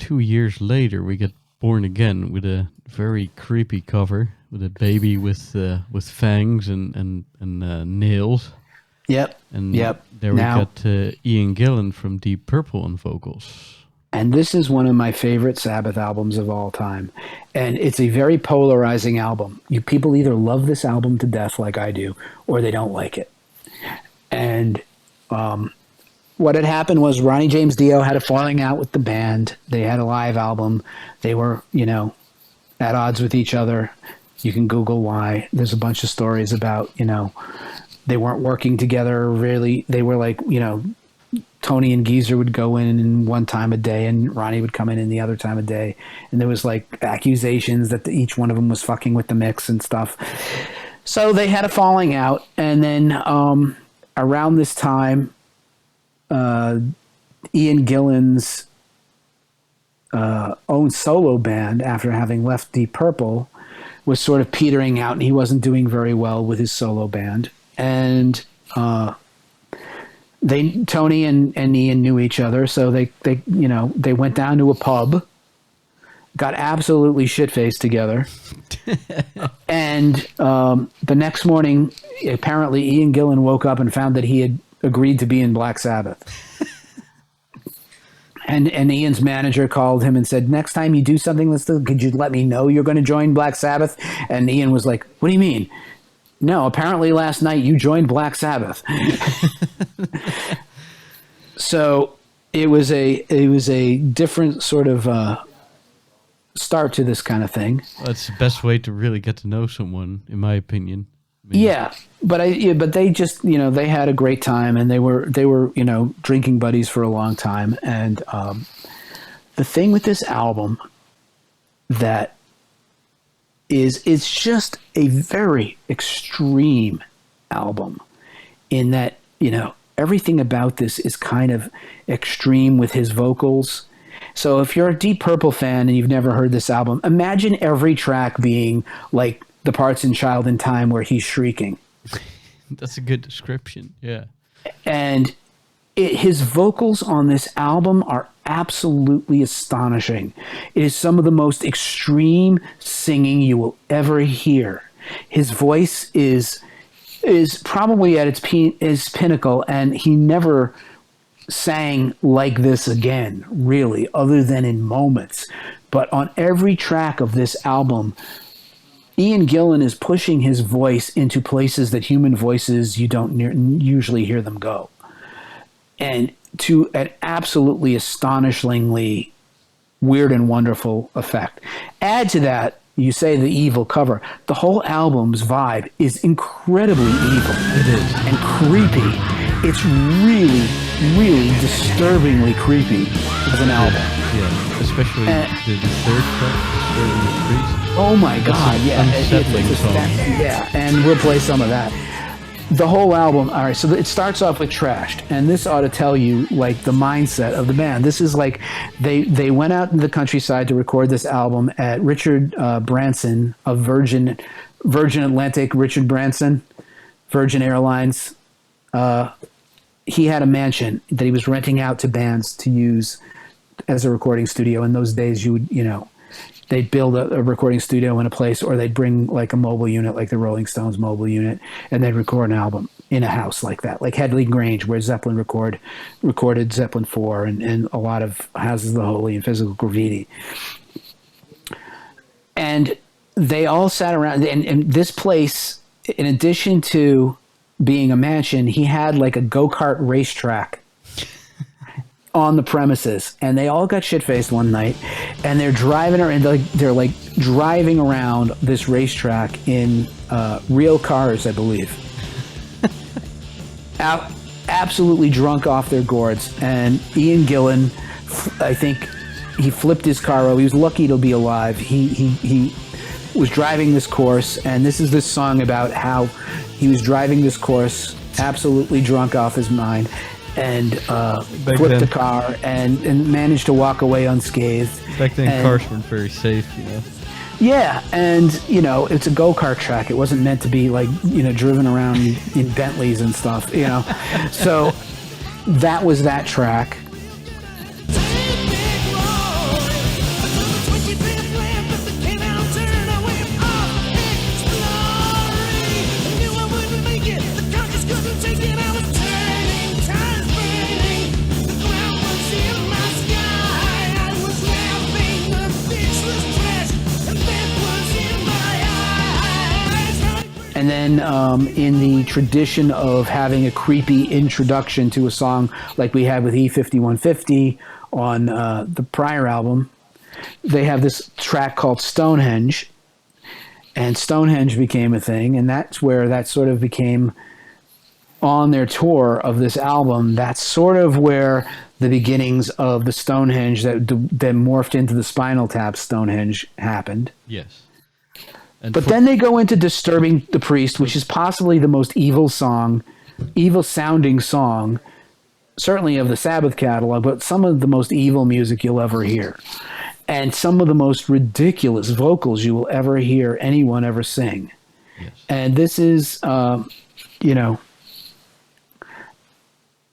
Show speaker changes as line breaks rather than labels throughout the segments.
2 years later, we get Born Again with a very creepy cover with a baby with fangs and nails.
Yep.
And
Yep.
there we got Ian Gillan from Deep Purple on vocals.
And this is one of my favorite Sabbath albums of all time. And it's a very polarizing album. People either love this album to death like I do, or they don't like it. And what had happened was Ronnie James Dio had a falling out with the band. They had a live album. They were, at odds with each other. You can Google why. There's a bunch of stories about, they weren't working together really. They were like, Tony and Geezer would go in one time a day and Ronnie would come in the other time of day. And there was like accusations that each one of them was fucking with the mix and stuff. So they had a falling out. And then around this time, Ian Gillan's own solo band, after having left Deep Purple, was sort of petering out, and he wasn't doing very well with his solo band. And Tony and Ian knew each other, so they went down to a pub, got absolutely shit-faced together, and the next morning, apparently Ian Gillan woke up and found that he had agreed to be in Black Sabbath. And Ian's manager called him and said, next time you do something, could you let me know you're going to join Black Sabbath? And Ian was like, what do you mean? No, apparently last night you joined Black Sabbath. So it was a different sort of start to this kind of thing.
Well, that's the best way to really get to know someone, in my opinion.
Yeah, but they just, they had a great time, and they were drinking buddies for a long time. And the thing with this album that it's just a very extreme album in that, everything about this is kind of extreme with his vocals. So if you're a Deep Purple fan and you've never heard this album, imagine every track being like the parts in Child in Time where he's shrieking.
That's a good description, yeah.
And his vocals on this album are absolutely astonishing. It is some of the most extreme singing you will ever hear. His voice is probably at its pinnacle, and he never sang like this again, really, other than in moments. But on every track of this album, Ian Gillan is pushing his voice into places that human voices, you don't usually hear them go. And to an absolutely astonishingly weird and wonderful effect. Add to that, you say the evil cover. The whole album's vibe is incredibly evil.
It is.
And creepy. It's really, really disturbingly creepy as an album.
Yeah, especially the third track, Disturbing the Priest.
Oh my God, yeah.
Unsettling song.
Yeah, and we'll play some of that. The whole album, all right, so it starts off with Trashed, and this ought to tell you, like, the mindset of the band. This is like, they went out in the countryside to record this album at Richard Branson of Virgin Atlantic, Richard Branson, Virgin Airlines. He had a mansion that he was renting out to bands to use as a recording studio. In those days, you would, they'd build a recording studio in a place, or they'd bring like a mobile unit, like the Rolling Stones mobile unit, and they'd record an album in a house like that, like Headley Grange, where Zeppelin recorded Zeppelin 4 and a lot of Houses of the Holy and Physical Graffiti. And they all sat around, and this place, in addition to being a mansion, he had like a go-kart racetrack on the premises, and they all got shit-faced one night, and they're driving around, they're like driving around this racetrack in real cars, I believe. Absolutely drunk off their gourds. And Ian Gillan, I think he flipped his car over. He was lucky to be alive. He was driving this course, and this is this song about how he was driving this course absolutely drunk off his mind, and flipped the car and managed to walk away unscathed.
Back then, cars weren't very safe,
Yeah, and, it's a go-kart track. It wasn't meant to be, like, driven around in Bentleys and stuff, So that was that track. then in the tradition of having a creepy introduction to a song like we had with E5150 on the prior album, they have this track called Stonehenge, and Stonehenge became a thing, and that's where that sort of became on their tour of this album. That's sort of where the beginnings of the Stonehenge that morphed into the Spinal Tap Stonehenge happened.
Yes.
But then they go into Disturbing the Priest, which is possibly the most evil sounding song, certainly of the Sabbath catalog, but some of the most evil music you'll ever hear. And some of the most ridiculous vocals you will ever hear anyone ever sing.
Yes.
And this is,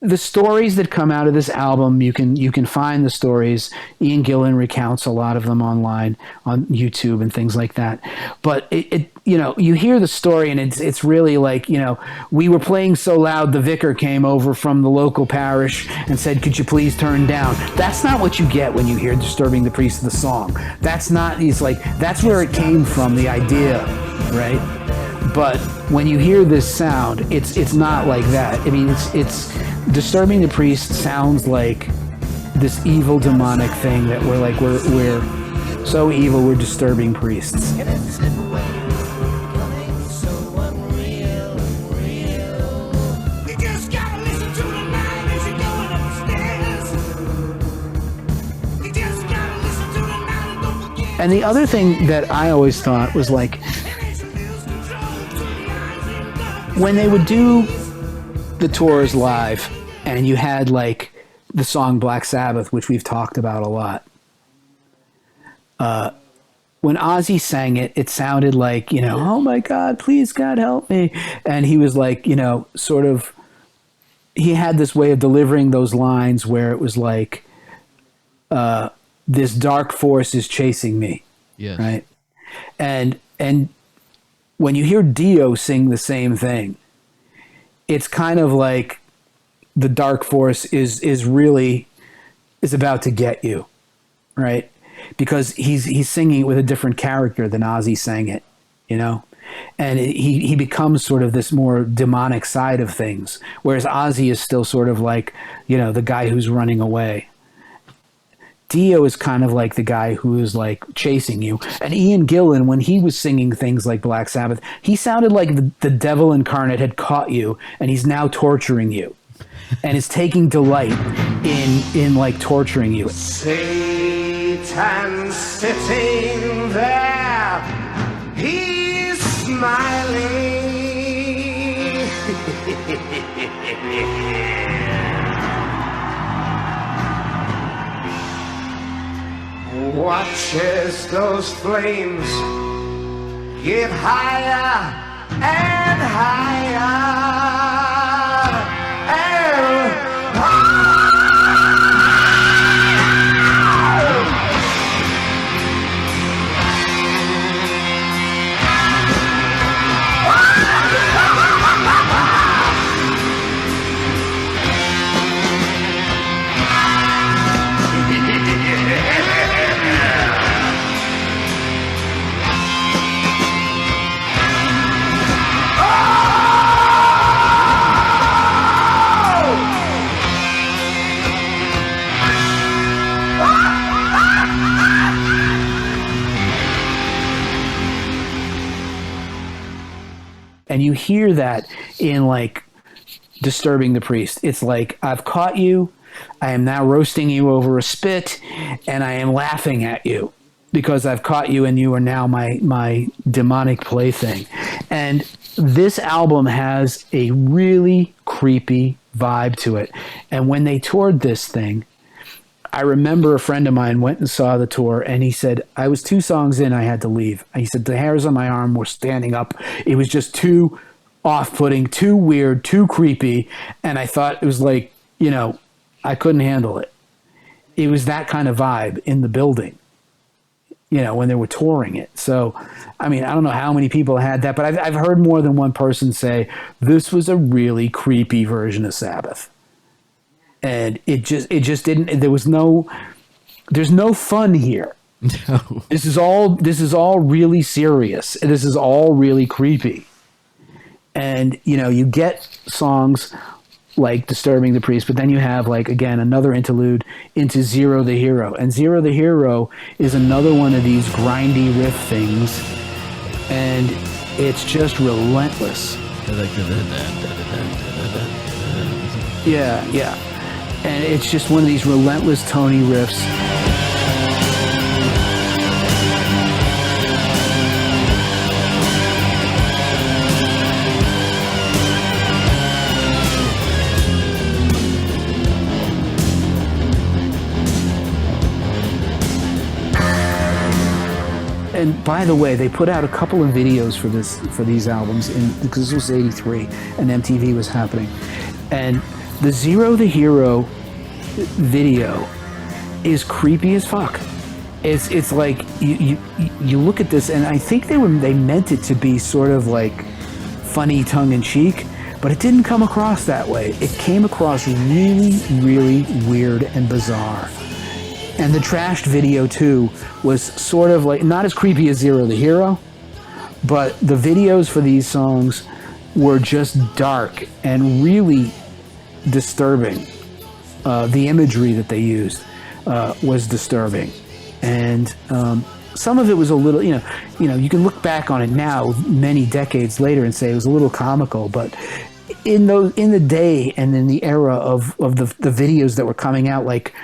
the stories that come out of this album, you can find the stories. Ian Gillan recounts a lot of them online on YouTube and things like that. But you hear the story, and it's really like, we were playing so loud the vicar came over from the local parish and said, "Could you please turn down?" That's not what you get when you hear Disturbing the Priest, the song. That's not. It's like that's where it came from, the idea, right? But when you hear this sound, it's not like that. I mean, it's Disturbing the Priest sounds like this evil demonic thing that we're so evil we're disturbing priests. And the other thing that I always thought was like, when they would do the tours live and you had like the song Black Sabbath, which we've talked about a lot, when Ozzy sang it, it sounded like, "Oh my God, please God help me." And he was like, sort of, he had this way of delivering those lines where it was like, this dark force is chasing me.
Yes.
Right. And when you hear Dio sing the same thing, it's kind of like the dark force is about to get you, right? Because he's singing it with a different character than Ozzy sang it, and he becomes sort of this more demonic side of things, whereas Ozzy is still sort of like, the guy who's running away. Dio is kind of like the guy who is like chasing you. And Ian Gillan, when he was singing things like Black Sabbath, he sounded like the devil incarnate had caught you and he's now torturing you and is taking delight in like torturing you.
Satan sitting there, he's smiling. Watches those flames get higher and higher and higher.
And you hear that in like Disturbing the Priest. It's like, I've caught you. I am now roasting you over a spit, and I am laughing at you because I've caught you, and you are now my demonic plaything. And this album has a really creepy vibe to it. And when they toured this thing, I remember a friend of mine went and saw the tour, and he said, I was 2 songs in, I had to leave. He said, the hairs on my arm were standing up. It was just too off-putting, too weird, too creepy. And I thought it was like, I couldn't handle it. It was that kind of vibe in the building, when they were touring it. So, I mean, I don't know how many people had that, but I've heard more than one person say, this was a really creepy version of Sabbath. And it just didn't. There's no fun here.
No.
This is all really serious. This is all really creepy. And, you know, you get songs like Disturbing the Priest, but then you have, like, again, another interlude into Zero the Hero. And Zero the Hero is another one of these grindy riff things, and it's just relentless. Yeah, yeah. And it's just one of these relentless Tony riffs. And by the way, they put out a couple of videos for these albums because this was '83 and MTV was happening. And the Zero the Hero video is creepy as fuck. It's like you look at this, and I think they meant it to be sort of like funny tongue in cheek, but it didn't come across that way. It came across really, really weird and bizarre. And the trashed video too was sort of like not as creepy as Zero the Hero, but the videos for these songs were just dark and really disturbing. The imagery that they used was disturbing, and some of it was a little, you know, you can look back on it now, many decades later, and say it was a little comical. But in the day and in the era of the videos that were coming out, like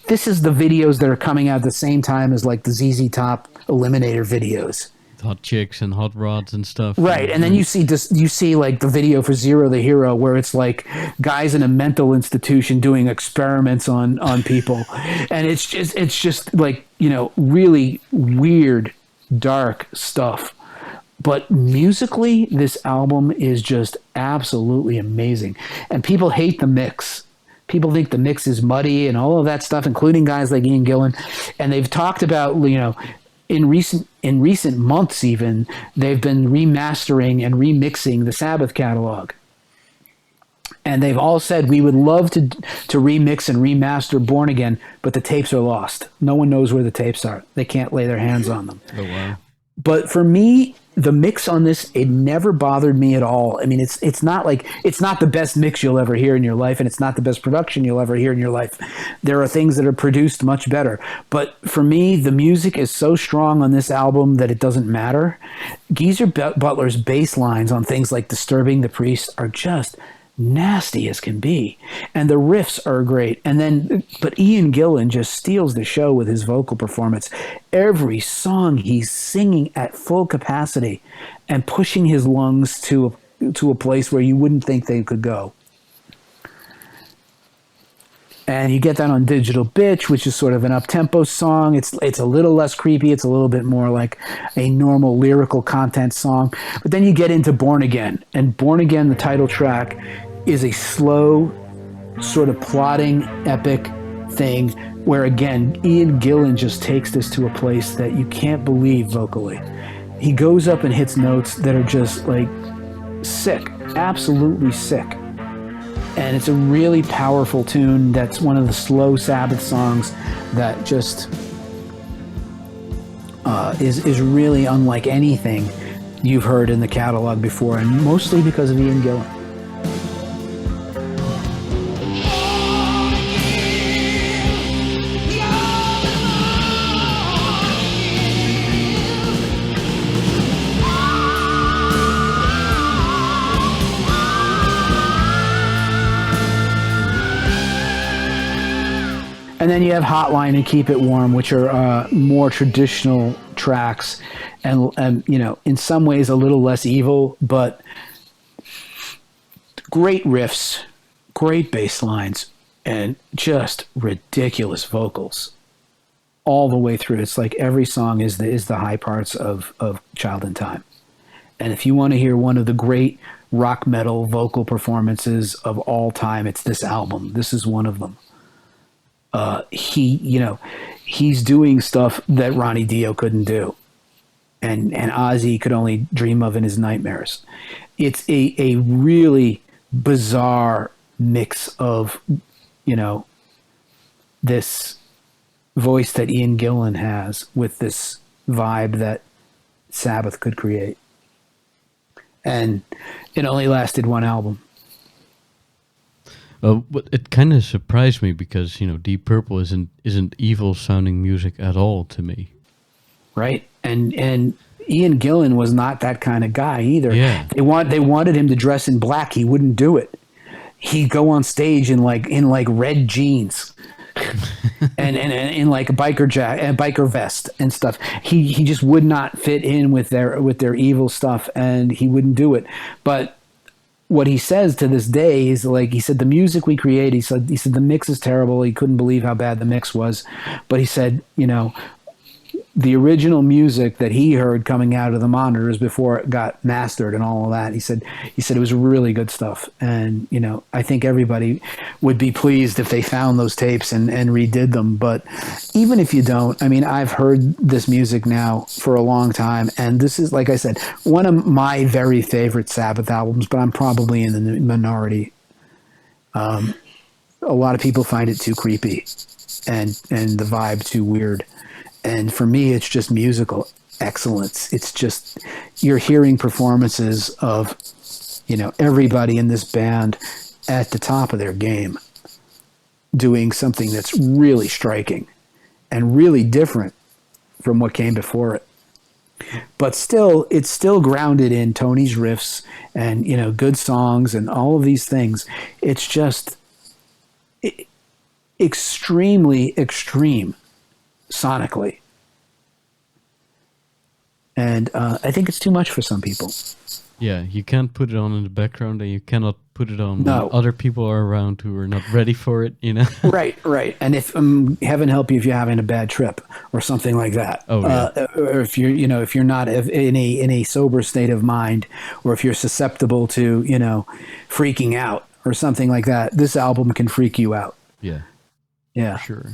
this is the videos that are coming out at the same time as like the ZZ Top Eliminator videos.
Hot chicks and hot rods and stuff.
Right, and then you see like the video for Zero the Hero where it's like guys in a mental institution doing experiments on people, and it's just like, you know, really weird, dark stuff. But musically, this album is just absolutely amazing, and people hate the mix. People think the mix is muddy and all of that stuff, including guys like Ian Gillan, and they've talked about, you know, in recent months even, they've been remastering and remixing the Sabbath catalog. And they've all said, we would love to remix and remaster Born Again, but the tapes are lost. No one knows where the tapes are. They can't lay their hands on them.
Oh, wow.
But for me, the mix on this, it never bothered me at all. I mean, it's not like, it's not the best mix you'll ever hear in your life, and it's not the best production you'll ever hear in your life. There are things that are produced much better. But for me, the music is so strong on this album that it doesn't matter. Geezer Butler's bass lines on things like Disturbing the Priest are just nasty as can be, and the riffs are great. And then, but Ian Gillan just steals the show with his vocal performance. Every song he's singing at full capacity and pushing his lungs to a place where you wouldn't think they could go. And you get that on Digital Bitch, which is sort of an up-tempo song. It's a little less creepy. It's a little bit more like a normal lyrical content song. But then you get into Born Again. And Born Again, the title track, is a slow, sort of plodding, epic thing where, again, Ian Gillan just takes this to a place that you can't believe vocally. He goes up and hits notes that are just, like, sick. Absolutely sick. And it's a really powerful tune. That's one of the slow Sabbath songs that just is really unlike anything you've heard in the catalog before, and mostly because of Ian Gillan. And then you have Hotline and Keep It Warm, which are more traditional tracks, and you know, in some ways a little less evil, but great riffs, great bass lines, and just ridiculous vocals all the way through. It's like every song is the high parts of Child in Time. And if you want to hear one of the great rock metal vocal performances of all time, it's this album. This is one of them. He's doing stuff that Ronnie Dio couldn't do, and Ozzy could only dream of in his nightmares. It's a really bizarre mix of, you know, this voice that Ian Gillan has with this vibe that Sabbath could create. and it only lasted one album.
But it kind of surprised me because Deep Purple isn't evil sounding music at all to me.
Right, and Ian Gillan was not that kind of guy either.
Yeah.
They wanted him to dress in black. He wouldn't do it. He'd go on stage in red jeans and in like a biker vest and stuff. He just would not fit in with their evil stuff, and he wouldn't do it. But what he says to this day is, like, he said, the music we create, he said the mix is terrible. He couldn't believe how bad the mix was. But he said, the original music that he heard coming out of the monitors before it got mastered and all of that, he said it was really good stuff. And I think everybody would be pleased if they found those tapes and redid them. But even if you don't, I mean, I've heard this music now for a long time, and this is, like I said, one of my very favorite Sabbath albums, but I'm probably in the minority. A lot of people find it too creepy and the vibe too weird. And for me, it's just musical excellence. It's just, you're hearing performances of, everybody in this band at the top of their game doing something that's really striking and really different from what came before it. But still, it's still grounded in Tony's riffs and, good songs and all of these things. It's just extremely extreme sonically, and I think it's too much for some people.
Yeah, you can't put it on in the background, and you cannot put it on
No.
when other people are around who are not ready for it.
Right. And if heaven help you if you're having a bad trip or something like that.
Oh, yeah.
Or if you're not in a sober state of mind, or if you're susceptible to freaking out or something like that, this album can freak you out.
Yeah,
Yeah.
for sure.